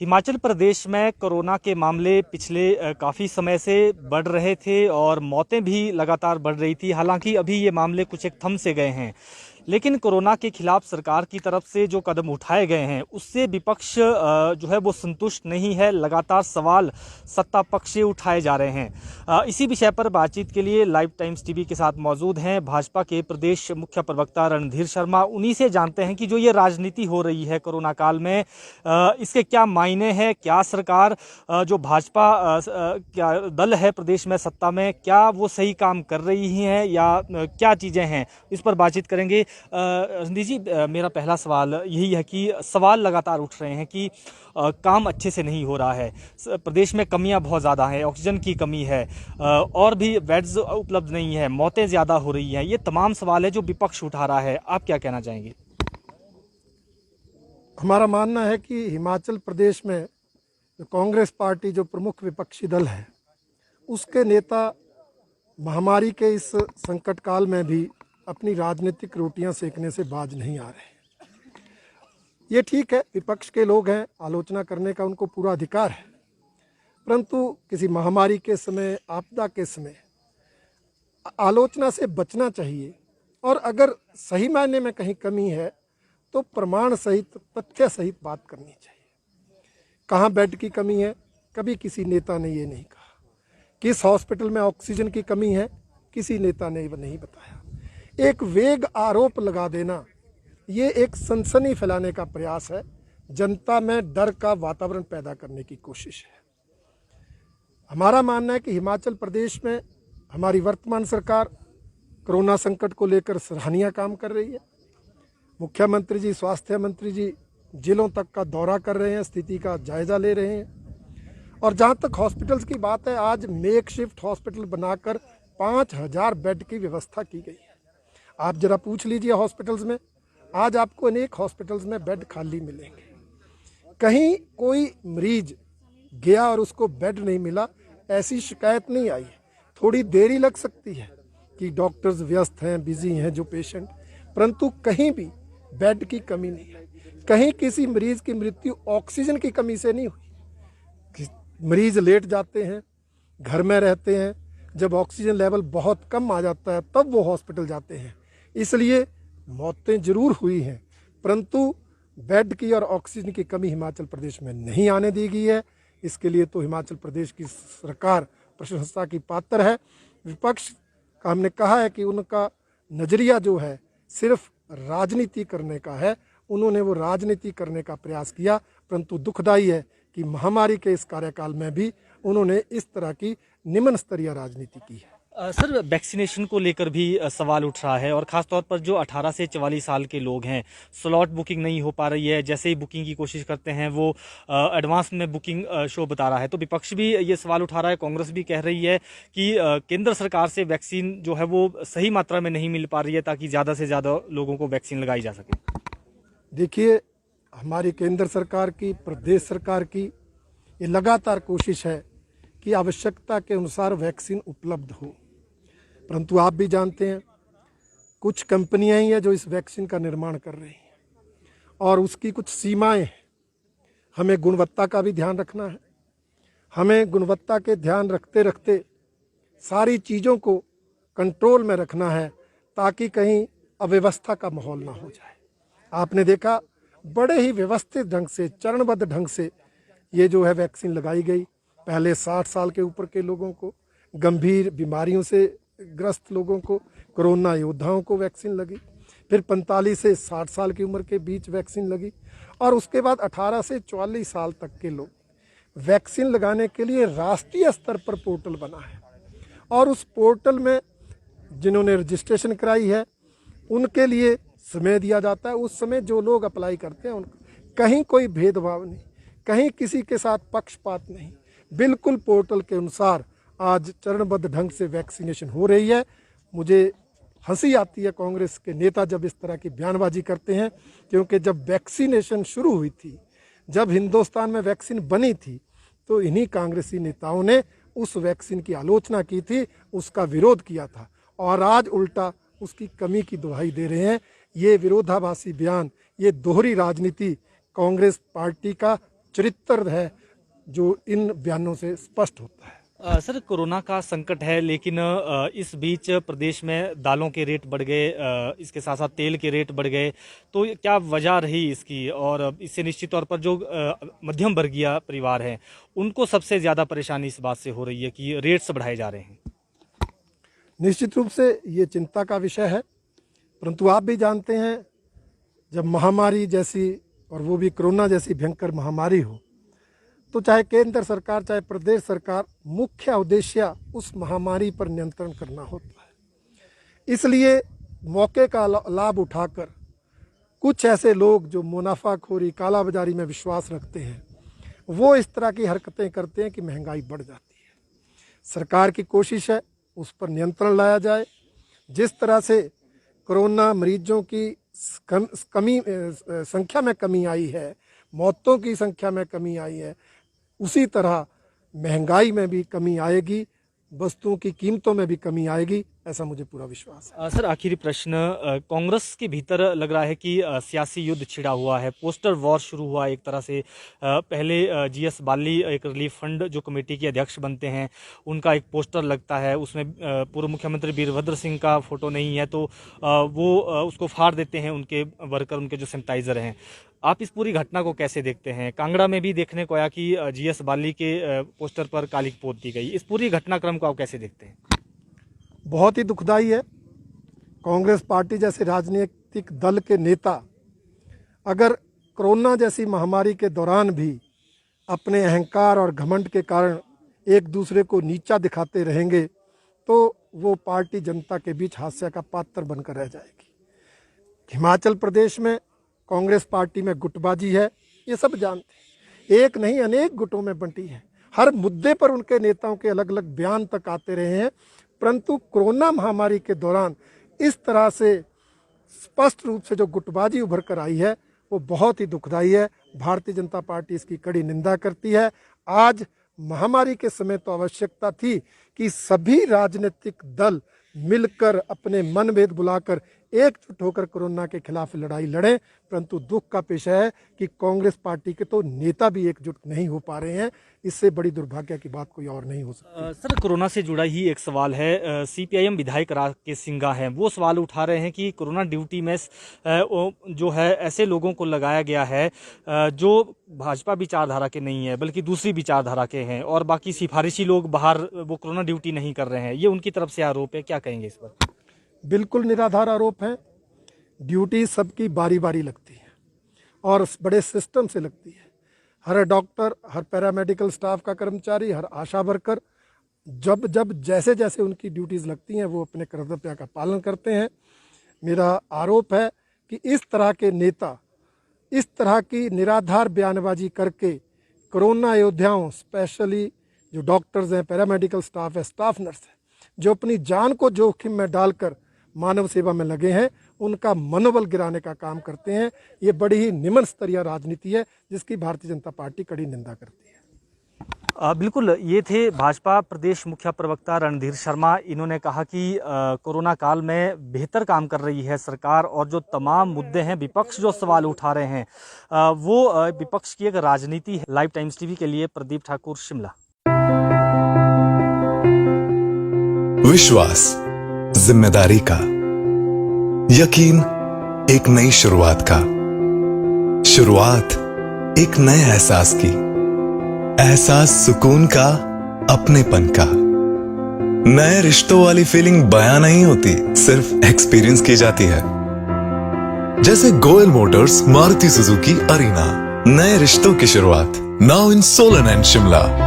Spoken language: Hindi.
हिमाचल प्रदेश में कोरोना के मामले पिछले काफ़ी समय से बढ़ रहे थे और मौतें भी लगातार बढ़ रही थी। हालांकि अभी ये मामले कुछ एक थम से गए हैं, लेकिन कोरोना के खिलाफ सरकार की तरफ से जो कदम उठाए गए हैं उससे विपक्ष जो है वो संतुष्ट नहीं है। लगातार सवाल सत्ता पक्ष से उठाए जा रहे हैं। इसी विषय पर बातचीत के लिए लाइव टाइम्स टीवी के साथ मौजूद हैं भाजपा के प्रदेश मुख्य प्रवक्ता रणधीर शर्मा। उन्हीं से जानते हैं कि जो ये राजनीति हो रही है कोरोना काल में, इसके क्या मायने हैं, क्या सरकार जो भाजपा क्या दल है प्रदेश में सत्ता में, क्या वो सही काम कर रही है या क्या चीज़ें हैं, इस पर बातचीत करेंगे। रणधीर जी, मेरा पहला सवाल यही है कि सवाल लगातार उठ रहे हैं कि काम अच्छे से नहीं हो रहा है, प्रदेश में कमियां बहुत ज़्यादा हैं, ऑक्सीजन की कमी है, और भी बेड्स उपलब्ध नहीं है, मौतें ज़्यादा हो रही हैं। ये तमाम सवाल है जो विपक्ष उठा रहा है, आप क्या कहना चाहेंगे? हमारा मानना है कि हिमाचल प्रदेश में जो कांग्रेस पार्टी जो प्रमुख विपक्षी दल है उसके नेता महामारी के इस संकट काल में भी अपनी राजनीतिक रोटियां सेकने से बाज नहीं आ रहे। ये ठीक है, विपक्ष के लोग हैं, आलोचना करने का उनको पूरा अधिकार है, परंतु किसी महामारी के समय, आपदा के समय आलोचना से बचना चाहिए। और अगर सही मायने में कहीं कमी है तो प्रमाण सहित, तथ्य सहित बात करनी चाहिए। कहाँ बेड की कमी है, कभी किसी नेता ने ये नहीं कहा। किस हॉस्पिटल में ऑक्सीजन की कमी है, किसी नेता ने नहीं बताया। एक वेग आरोप लगा देना, ये एक सनसनी फैलाने का प्रयास है, जनता में डर का वातावरण पैदा करने की कोशिश है। हमारा मानना है कि हिमाचल प्रदेश में हमारी वर्तमान सरकार कोरोना संकट को लेकर सराहनीय काम कर रही है। मुख्यमंत्री जी, स्वास्थ्य मंत्री जी जिलों तक का दौरा कर रहे हैं, स्थिति का जायजा ले रहे हैं। और जहां तक हॉस्पिटल्स की बात है, आज मेक शिफ्ट हॉस्पिटल बनाकर 5000 बेड की व्यवस्था की गई है। आप जरा पूछ लीजिए हॉस्पिटल्स में, आज आपको अनेक हॉस्पिटल्स में बेड खाली मिलेंगे। कहीं कोई मरीज गया और उसको बेड नहीं मिला, ऐसी शिकायत नहीं आई है। थोड़ी देरी लग सकती है कि डॉक्टर्स व्यस्त हैं, बिजी हैं जो पेशेंट, परंतु कहीं भी बेड की कमी नहीं है। कहीं किसी मरीज की मृत्यु ऑक्सीजन की कमी से नहीं हुई। मरीज लेट जाते हैं, घर में रहते हैं, जब ऑक्सीजन लेवल बहुत कम आ जाता है तब वो हॉस्पिटल जाते हैं। इसलिए मौतें जरूर हुई हैं, परंतु बेड की और ऑक्सीजन की कमी हिमाचल प्रदेश में नहीं आने दी गई है। इसके लिए तो हिमाचल प्रदेश की सरकार प्रशंसा की पात्र है। विपक्ष का हमने कहा है कि उनका नज़रिया जो है सिर्फ राजनीति करने का है। उन्होंने वो राजनीति करने का प्रयास किया, परंतु दुखदाई है कि महामारी के इस कार्यकाल में भी उन्होंने इस तरह की निम्न स्तरीय राजनीति की है। सर, वैक्सीनेशन को लेकर भी सवाल उठ रहा है और ख़ासतौर पर जो 18 से 44 साल के लोग हैं, स्लॉट बुकिंग नहीं हो पा रही है। जैसे ही बुकिंग की कोशिश करते हैं वो एडवांस में बुकिंग शो बता रहा है। तो विपक्ष भी ये सवाल उठा रहा है, कांग्रेस भी कह रही है कि केंद्र सरकार से वैक्सीन जो है वो सही मात्रा में नहीं मिल पा रही है ताकि ज़्यादा से ज़्यादा लोगों को वैक्सीन लगाई जा सके। देखिए, हमारी केंद्र सरकार की, प्रदेश सरकार की ये लगातार कोशिश है कि आवश्यकता के अनुसार वैक्सीन उपलब्ध हो, परंतु आप भी जानते हैं कुछ कंपनियां ही हैं जो इस वैक्सीन का निर्माण कर रही हैं और उसकी कुछ सीमाएं हैं। हमें गुणवत्ता का भी ध्यान रखना है। हमें गुणवत्ता के ध्यान रखते रखते सारी चीज़ों को कंट्रोल में रखना है ताकि कहीं अव्यवस्था का माहौल ना हो जाए। आपने देखा बड़े ही व्यवस्थित ढंग से, चरणबद्ध ढंग से ये जो है वैक्सीन लगाई गई। पहले 60 साल के ऊपर के लोगों को, गंभीर बीमारियों से ग्रस्त लोगों को, कोरोना योद्धाओं को वैक्सीन लगी। फिर 45 से 60 साल की उम्र के बीच वैक्सीन लगी और उसके बाद 18 से 44 साल तक के लोग वैक्सीन लगाने के लिए राष्ट्रीय स्तर पर पोर्टल बना है और उस पोर्टल में जिन्होंने रजिस्ट्रेशन कराई है उनके लिए समय दिया जाता है। उस समय जो लोग अप्लाई करते हैं उनको कहीं कोई भेदभाव नहीं, कहीं किसी के साथ पक्षपात नहीं, बिल्कुल पोर्टल के अनुसार आज चरणबद्ध ढंग से वैक्सीनेशन हो रही है। मुझे हंसी आती है कांग्रेस के नेता जब इस तरह की बयानबाजी करते हैं, क्योंकि जब वैक्सीनेशन शुरू हुई थी, जब हिंदुस्तान में वैक्सीन बनी थी, तो इन्हीं कांग्रेसी नेताओं ने उस वैक्सीन की आलोचना की थी, उसका विरोध किया था और आज उल्टा उसकी कमी की दुहाई दे रहे हैं। ये विरोधाभासी बयान, ये दोहरी राजनीति कांग्रेस पार्टी का चरित्र है जो इन बयानों से स्पष्ट होता है। सर, कोरोना का संकट है, लेकिन इस बीच प्रदेश में दालों के रेट बढ़ गए, इसके साथ साथ तेल के रेट बढ़ गए, तो क्या वजह रही इसकी? और इससे निश्चित तौर पर जो मध्यम वर्गीय परिवार हैं उनको सबसे ज़्यादा परेशानी इस बात से हो रही है कि रेट्स बढ़ाए जा रहे हैं। निश्चित रूप से ये चिंता का विषय है, परंतु आप भी जानते हैं जब महामारी जैसी, और वो भी कोरोना जैसी भयंकर महामारी हो, तो चाहे केंद्र सरकार चाहे प्रदेश सरकार, मुख्य उद्देश्य उस महामारी पर नियंत्रण करना होता है। इसलिए मौके का लाभ उठाकर कुछ ऐसे लोग जो मुनाफाखोरी, कालाबाजारी में विश्वास रखते हैं, वो इस तरह की हरकतें करते हैं कि महंगाई बढ़ जाती है। सरकार की कोशिश है उस पर नियंत्रण लाया जाए। जिस तरह से कोरोना मरीजों की संख्या में कमी आई है, मौतों की संख्या में कमी आई है, उसी तरह महंगाई में भी कमी आएगी, वस्तुओं की कीमतों में भी कमी आएगी, ऐसा मुझे पूरा विश्वास है। सर, आखिरी प्रश्न, कांग्रेस के भीतर लग रहा है कि सियासी युद्ध छिड़ा हुआ है, पोस्टर वॉर शुरू हुआ एक तरह से। पहले जीएस बाली एक रिलीफ फंड जो कमेटी के अध्यक्ष बनते हैं, उनका एक पोस्टर लगता है, उसमें पूर्व मुख्यमंत्री वीरभद्र सिंह का फोटो नहीं है, तो वो उसको फाड़ देते हैं उनके वर्कर, उनके जो सैनिटाइजर हैं। आप इस पूरी घटना को कैसे देखते हैं? कांगड़ा में भी देखने को आया कि जीएस बाली के पोस्टर पर कालिक पोत दी गई। इस पूरी घटनाक्रम को आप कैसे देखते हैं? बहुत ही दुखदाई है। कांग्रेस पार्टी जैसे राजनीतिक दल के नेता अगर कोरोना जैसी महामारी के दौरान भी अपने अहंकार और घमंड के कारण एक दूसरे को नीचा दिखाते रहेंगे, तो वो पार्टी जनता के बीच हास्य का पात्र बनकर रह जाएगी। हिमाचल प्रदेश में कांग्रेस पार्टी में गुटबाजी है, ये सब जानते हैं। एक नहीं अनेक गुटों में बंटी है। हर मुद्दे पर उनके नेताओं के अलग अलग बयान तक आते रहे हैं, परंतु कोरोना महामारी के दौरान इस तरह से स्पष्ट रूप से जो गुटबाजी उभर कर आई है, वो बहुत ही दुखदाई है। भारतीय जनता पार्टी इसकी कड़ी निंदा करती है। आज महामारी के समय तो आवश्यकता थी कि सभी राजनीतिक दल मिलकर अपने मनभेद बुलाकर एकजुट होकर कोरोना के खिलाफ लड़ाई लड़ें, परंतु दुख का पेश है कि कांग्रेस पार्टी के तो नेता भी एकजुट नहीं हो पा रहे हैं। इससे बड़ी दुर्भाग्य की बात कोई और नहीं हो सकती। सर, कोरोना से जुड़ा ही एक सवाल है। सीपीआईएम विधायक राकेश सिंघा हैं, वो सवाल उठा रहे हैं कि कोरोना ड्यूटी में जो है ऐसे लोगों को लगाया गया है जो भाजपा विचारधारा के नहीं है बल्कि दूसरी विचारधारा के हैं, और बाकी सिफारिशी लोग बाहर वो कोरोना ड्यूटी नहीं कर रहे हैं। ये उनकी तरफ से आरोप है, क्या कहेंगे इस पर? बिल्कुल निराधार आरोप है। ड्यूटी सबकी बारी बारी लगती है और बड़े सिस्टम से लगती है। हर डॉक्टर, हर पैरामेडिकल स्टाफ का कर्मचारी, हर आशा वर्कर जब जैसे जैसे उनकी ड्यूटीज़ लगती हैं वो अपने कर्तव्य का पालन करते हैं। मेरा आरोप है कि इस तरह के नेता इस तरह की निराधार बयानबाजी करके कोरोना योद्धाओं, स्पेशली जो डॉक्टर्स हैं, पैरामेडिकल स्टाफ है, स्टाफ नर्स है, जो अपनी जान को जोखिम में डालकर मानव सेवा में लगे हैं, उनका मनोबल गिराने का काम करते हैं। ये बड़ी ही निम्न स्तरीय राजनीति है जिसकी भारतीय जनता पार्टी कड़ी निंदा करती है। बिल्कुल, ये थे भाजपा प्रदेश मुख्य प्रवक्ता रणधीर शर्मा। इन्होंने कहा कि कोरोना काल में बेहतर काम कर रही है सरकार, और जो तमाम मुद्दे हैं, विपक्ष जो सवाल उठा रहे हैं, वो विपक्ष की एक राजनीति है। लाइव टाइम्स टीवी के लिए प्रदीप ठाकुर, शिमला। विश्वास, जिम्मेदारी का, यकीन एक नई शुरुआत का, शुरुआत एक नए एहसास की, एहसास सुकून का, अपनेपन का। नए रिश्तों वाली फीलिंग बयां नहीं होती, सिर्फ एक्सपीरियंस की जाती है। जैसे Goyal Motors, Maruti Suzuki Arena, नए रिश्तों की शुरुआत, now in Solan and Shimla.